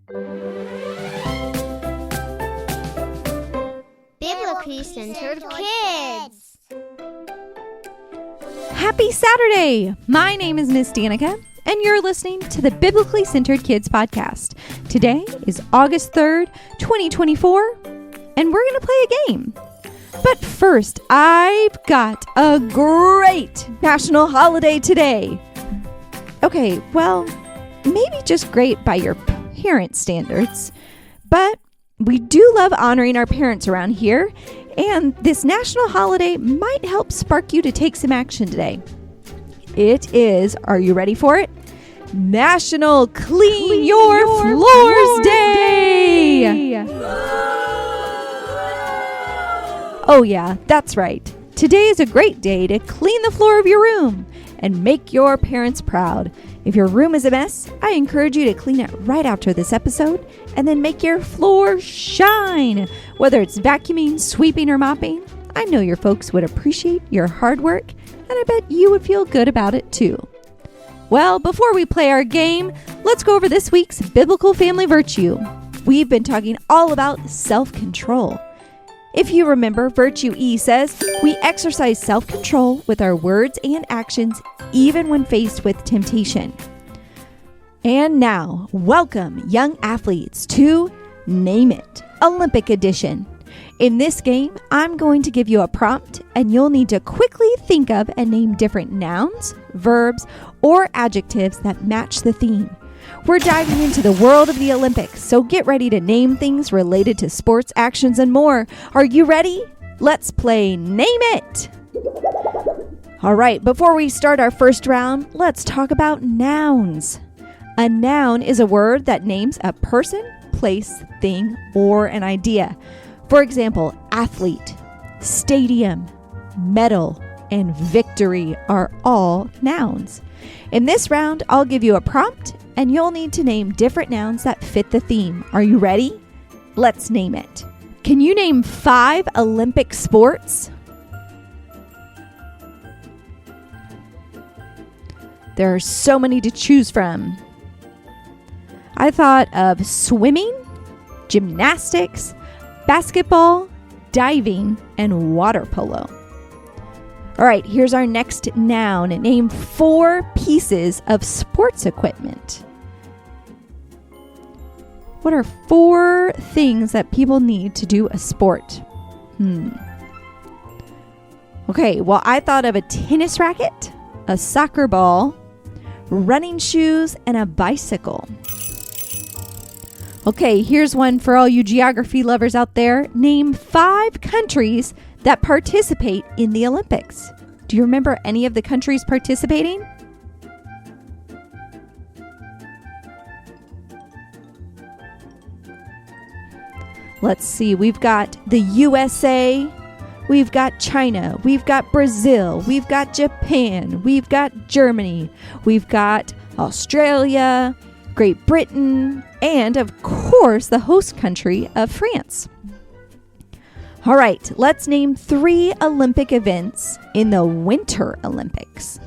Biblically Centered Kids. Happy Saturday! My name is Miss Danika, and you're listening to the Biblically Centered Kids podcast. Today is August 3rd, 2024, and we're going to play a game. But first, I've got a great national holiday today. Okay, well, maybe just great by your parents' standards, but we do love honoring our parents around here, and this national holiday might help spark you to take some action today. It is, are you ready for it? National Clean Your Floors Day! Oh yeah, that's right. Today is a great day to clean the floor of your room and make your parents proud. If your room is a mess, I encourage you to clean it right after this episode and then make your floor shine. Whether it's vacuuming, sweeping, or mopping, I know your folks would appreciate your hard work, and I bet you would feel good about it too. Well, before we play our game, let's go over this week's biblical family virtue. We've been talking all about self-control. If you remember, Virtue E says, we exercise self-control with our words and actions, even when faced with temptation. And now, welcome, young athletes, to Name It, Olympic Edition. In this game, I'm going to give you a prompt, and you'll need to quickly think of and name different nouns, verbs, or adjectives that match the theme. We're diving into the world of the Olympics, so get ready to name things related to sports, actions, and more. Are you ready? Let's play Name It! All right, before we start our first round, let's talk about nouns. A noun is a word that names a person, place, thing, or an idea. For example, athlete, stadium, medal, and victory are all nouns. In this round, I'll give you a prompt, and you'll need to name different nouns that fit the theme. Are you ready? Let's name it. Can you name 5 Olympic sports? There are so many to choose from. I thought of swimming, gymnastics, basketball, diving, and water polo. All right, here's our next noun. Name 4 pieces of sports equipment. What are 4 things that people need to do a sport? Okay, well, I thought of a tennis racket, a soccer ball, running shoes, and a bicycle. Okay, here's one for all you geography lovers out there. Name 5 countries that participate in the Olympics. Do you remember any of the countries participating? Let's see, we've got the USA, we've got China, we've got Brazil, we've got Japan, we've got Germany, we've got Australia, Great Britain, and of course the host country of France. All right, let's name 3 Olympic events in the Winter Olympics.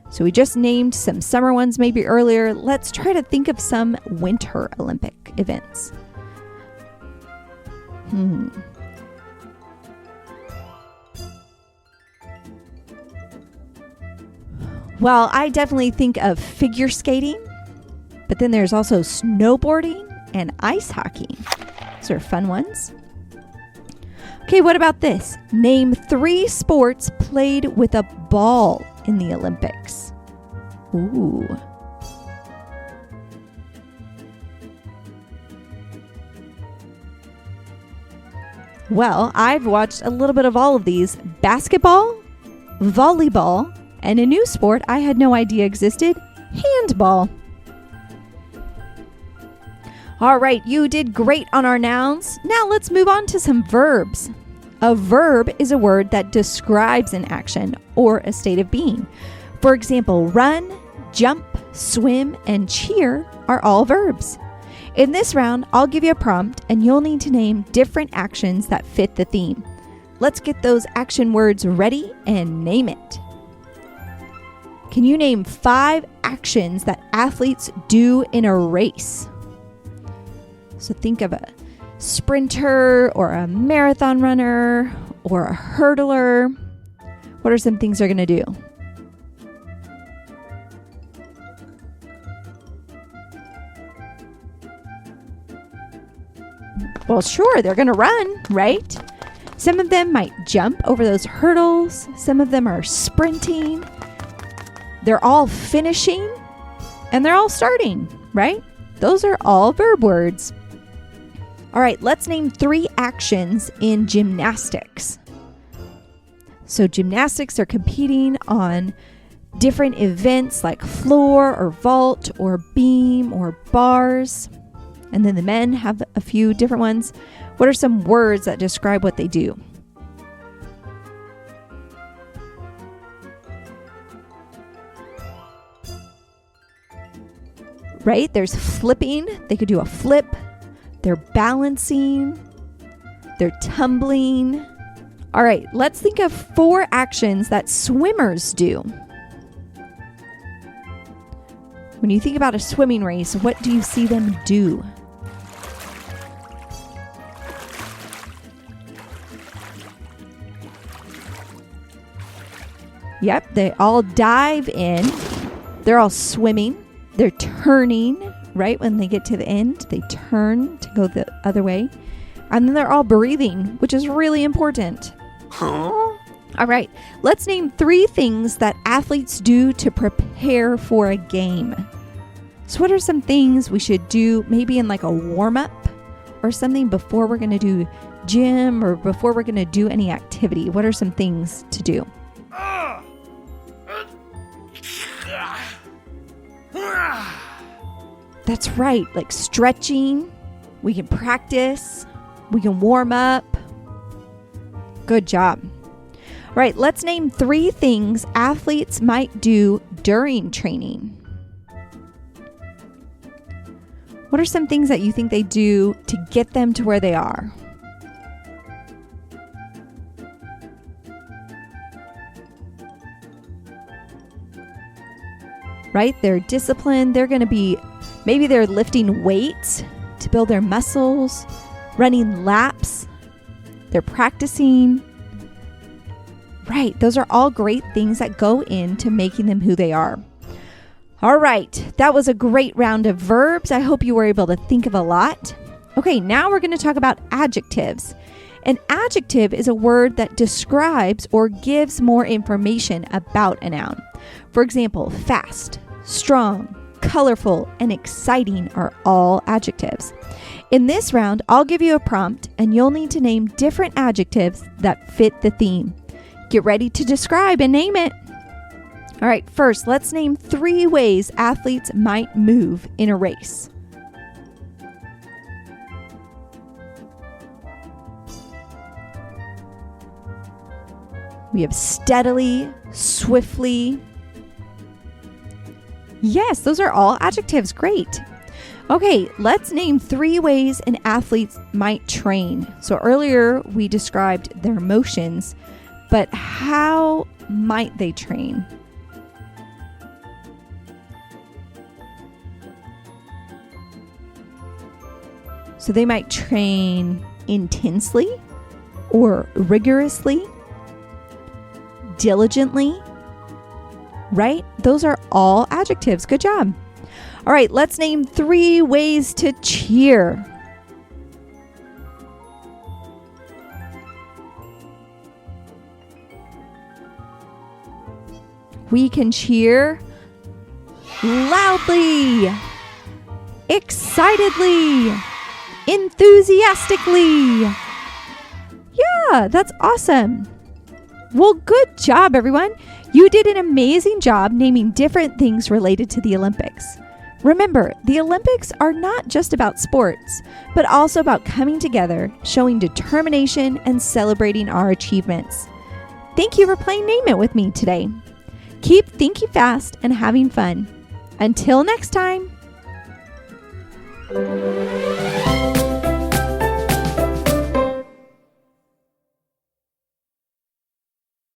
So we just named some summer ones maybe earlier. Let's try to think of some Winter Olympic events. Well, I definitely think of figure skating, but then there's also snowboarding and ice hockey. Those are fun ones. Okay, what about this? Name 3 sports played with a ball in the Olympics. Ooh. Well, I've watched a little bit of all of these. Basketball, volleyball, and a new sport I had no idea existed, handball. All right, you did great on our nouns. Now let's move on to some verbs. A verb is a word that describes an action or a state of being. For example, run, jump, swim, and cheer are all verbs. In this round, I'll give you a prompt and you'll need to name different actions that fit the theme. Let's get those action words ready and name it. Can you name 5 actions that athletes do in a race? So think of a sprinter or a marathon runner or a hurdler. What are some things they're going to do? Well, sure, they're going to run, right? Some of them might jump over those hurdles. Some of them are sprinting. They're all finishing and they're all starting, right? Those are all verb words. All right, let's name 3 actions in gymnastics. So gymnastics are competing on different events like floor or vault or beam or bars. And then the men have a few different ones. What are some words that describe what they do? Right? There's flipping. They could do a flip. They're balancing. They're tumbling. All right, let's think of 4 actions that swimmers do. When you think about a swimming race, what do you see them do? Yep, they all dive in. They're all swimming. They're turning, right? When they get to the end, they turn to go the other way. And then they're all breathing, which is really important. All right, let's name 3 things that athletes do to prepare for a game. So what are some things we should do maybe in like a warm-up or something before we're going to do gym or before we're going to do any activity? What are some things to do? That's right, like stretching. We can practice. We can warm up. Good job. All right, let's name 3 things athletes might do during training. What are some things that you think they do to get them to where they are? Right? They're disciplined. They're going to be, maybe they're lifting weights to build their muscles, running laps. They're practicing. Right. Those are all great things that go into making them who they are. All right. That was a great round of verbs. I hope you were able to think of a lot. Okay. Now we're going to talk about adjectives. An adjective is a word that describes or gives more information about a noun. For example, fast, strong, colorful, and exciting are all adjectives. In this round, I'll give you a prompt and you'll need to name different adjectives that fit the theme. Get ready to describe and name it. All right, first, let's name 3 ways athletes might move in a race. We have steadily, swiftly. Yes, those are all adjectives. Great. Okay, let's name 3 ways an athlete might train. So earlier we described their motions, but how might they train? So they might train intensely or rigorously, diligently, right? Those are all adjectives. Good job. All right, let's name 3 ways to cheer. We can cheer loudly, excitedly, enthusiastically. Yeah, that's awesome. Well, good job, everyone. You did an amazing job naming different things related to the Olympics. Remember, the Olympics are not just about sports, but also about coming together, showing determination, and celebrating our achievements. Thank you for playing Name It with me today. Keep thinking fast and having fun. Until next time.